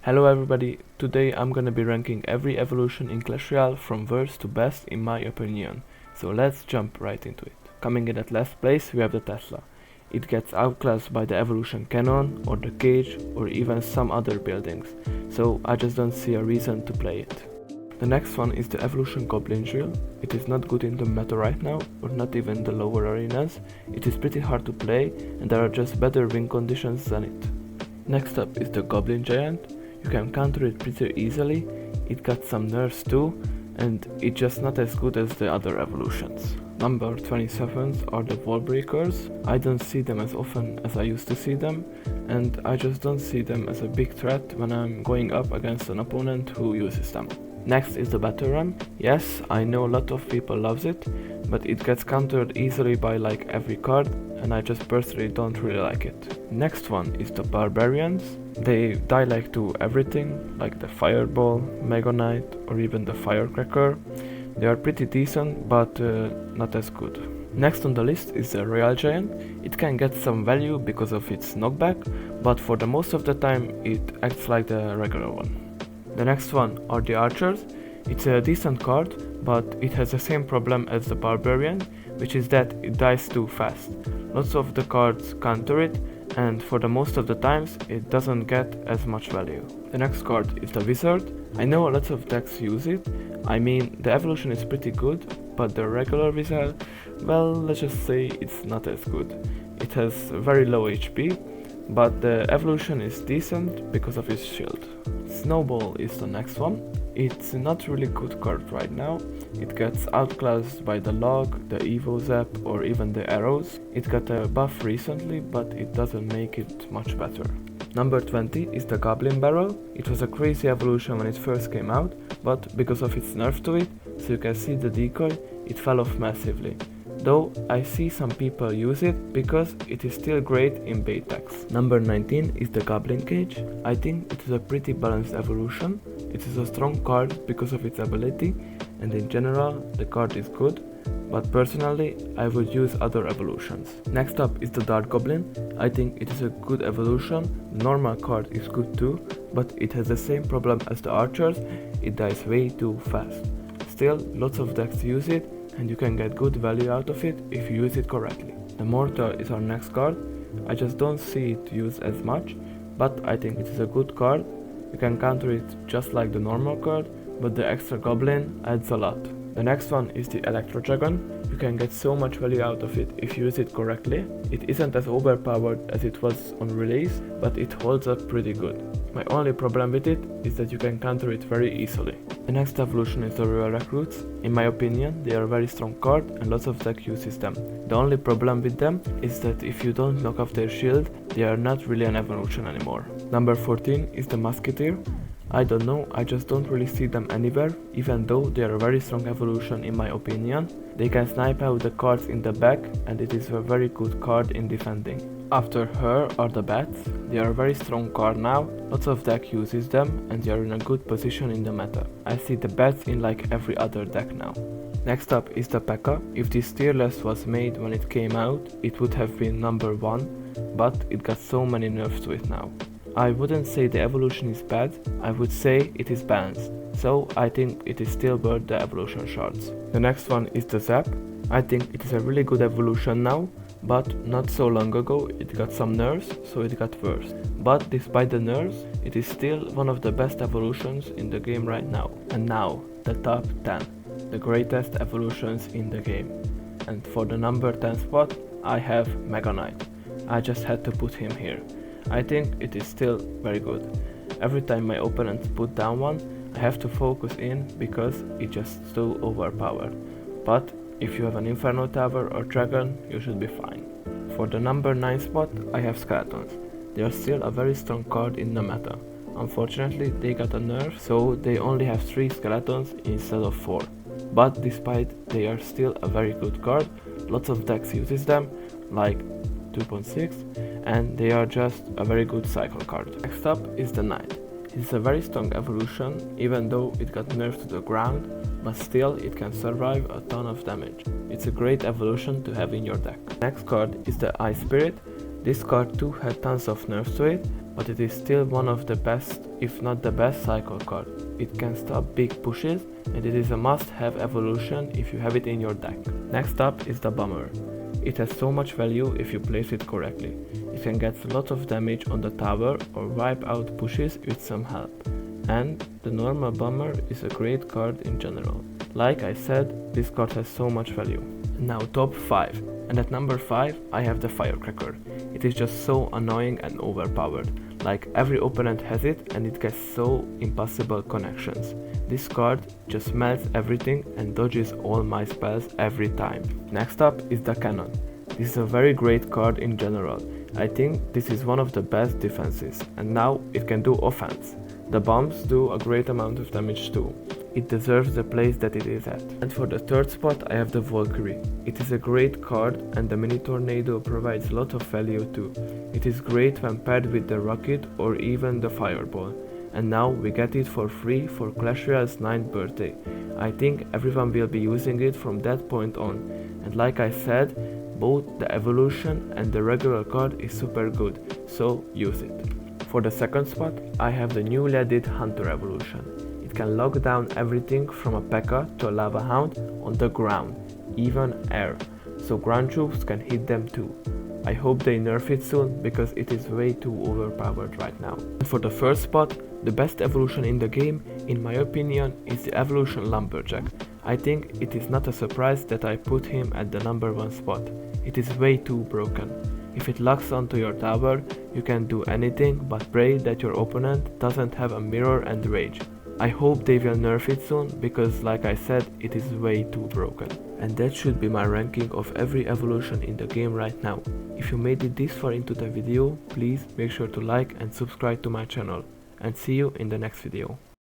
Hello everybody, today I'm gonna be ranking every evolution in Clash Royale from worst to best in my opinion. So let's jump right into it. Coming in at last place we have the Tesla. It gets outclassed by the evolution cannon or the cage or even some other buildings, so I just don't see a reason to play it. The next one is the evolution Goblin Drill. It is not good in the meta right now, or not even the lower arenas. It is pretty hard to play and there are just better win conditions than it. Next up is the Goblin Giant. You can counter it pretty easily, it got some nerfs too, and it's just not as good as the other evolutions. Number 27s are the Wall Breakers. I don't see them as often as I used to see them, and I just don't see them as a big threat when I'm going up against an opponent who uses them. Next is the Battle Ram. Yes, I know a lot of people loves it, but it gets countered easily by like every card, and I just personally don't really like it. Next one is the Barbarians. They die like to everything, like the Fireball, Mega Knight, or even the Firecracker. They are pretty decent, but not as good. Next on the list is the Royal Giant. It can get some value because of its knockback, but for the most of the time it acts like the regular one. The next one are the Archers. It's a decent card, but it has the same problem as the Barbarian, which is that it dies too fast. Lots of the cards counter it, and for the most of the times it doesn't get as much value. The next card is the Wizard. I know lots of decks use it. I mean, the evolution is pretty good, but the regular Wizard, well, let's just say it's not as good. It has very low HP, but the evolution is decent because of its shield. Snowball is the next one. It's not really good card right now. It gets outclassed by the Log, the Evo Zap, or even the Arrows. It got a buff recently, but it doesn't make it much better. Number 20 is the Goblin Barrel. It was a crazy evolution when it first came out, but because of its nerf to it, so you can see the decoy, it fell off massively. Though I see some people use it because it is still great in bait decks. Number 19 is the Goblin Cage. I think it is a pretty balanced evolution. It is a strong card because of its ability, and in general the card is good, but personally I would use other evolutions. Next up is the Dart Goblin. I think it is a good evolution. The normal card is good too, but it has the same problem as the Archers, it dies way too fast. Still, lots of decks use it, and you can get good value out of it if you use it correctly. The Mortar is our next card. I just don't see it used as much, but I think it is a good card. You can counter it just like the normal card, but the extra Goblin adds a lot. The next one is the Electro Dragon. You can get so much value out of it if you use it correctly. It isn't as overpowered as it was on release, but it holds up pretty good. My only problem with it is that you can counter it very easily. The next evolution is the Royal Recruits. In my opinion, they are a very strong card and lots of deck uses them. The only problem with them is that if you don't knock off their shield, they are not really an evolution anymore. Number 14 is the Musketeer. I don't know, I just don't really see them anywhere, even though they are a very strong evolution in my opinion. They can snipe out the cards in the back, and it is a very good card in defending. After her are the Bats. They are a very strong card now, lots of deck uses them, and they are in a good position in the meta. I see the Bats in like every other deck now. Next up is the P.E.K.K.A. If this tier list was made when it came out, it would have been number 1, but it got so many nerfs to it now. I wouldn't say the evolution is bad, I would say it is balanced, so I think it is still worth the evolution shards. The next one is the Zap. I think it is a really good evolution now, but not so long ago it got some nerfs, so it got worse. But despite the nerfs, it is still one of the best evolutions in the game right now. And now, the top 10, the greatest evolutions in the game. And for the number 10 spot, I have Mega Knight. I just had to put him here. I think it is still very good. Every time my opponents put down one, I have to focus in because it's just so overpowered. But if you have an Inferno Tower or Dragon, you should be fine. For the number 9 spot, I have Skeletons. They are still a very strong card in the meta. Unfortunately, they got a nerf, so they only have 3 Skeletons instead of 4. But despite they are still a very good card, lots of decks uses them, like 2.6, and they are just a very good cycle card. Next up is the Knight. It is a very strong evolution, even though it got nerfed to the ground, but still it can survive a ton of damage. It's a great evolution to have in your deck. Next card is the Ice Spirit. This card too had tons of nerfs to it, but it is still one of the best, if not the best cycle card. It can stop big pushes and it is a must-have evolution if you have it in your deck. Next up is the Bomber. It has so much value if you place it correctly. It can get a lot of damage on the tower or wipe out pushes with some help. And the normal Bomber is a great card in general. Like I said, this card has so much value. Now top 5, and at number 5 I have the Firecracker. It is just so annoying and overpowered. Like every opponent has it and it gets so impossible connections. This card just melts everything and dodges all my spells every time. Next up is the Cannon. This is a very great card in general. I think this is one of the best defenses, and now it can do offense. The bombs do a great amount of damage too. It deserves the place that it is at. And for the third spot I have the Valkyrie. It is a great card and the Mini Tornado provides a lot of value too. It is great when paired with the Rocket or even the Fireball. And now we get it for free for Clash Royale's 9th birthday. I think everyone will be using it from that point on. And like I said, both the evolution and the regular card is super good, so use it. For the second spot, I have the newly added Hunter evolution. It can lock down everything from a P.E.K.K.A. to a Lava Hound on the ground, even air, so ground troops can hit them too. I hope they nerf it soon because it is way too overpowered right now. And for the first spot, the best evolution in the game, in my opinion, is the evolution Lumberjack. I think it is not a surprise that I put him at the number 1 spot. It is way too broken. If it locks onto your tower, you can do anything but pray that your opponent doesn't have a mirror and rage. I hope they will nerf it soon because like I said, it is way too broken. And that should be my ranking of every evolution in the game right now. If you made it this far into the video, please make sure to like and subscribe to my channel. And see you in the next video.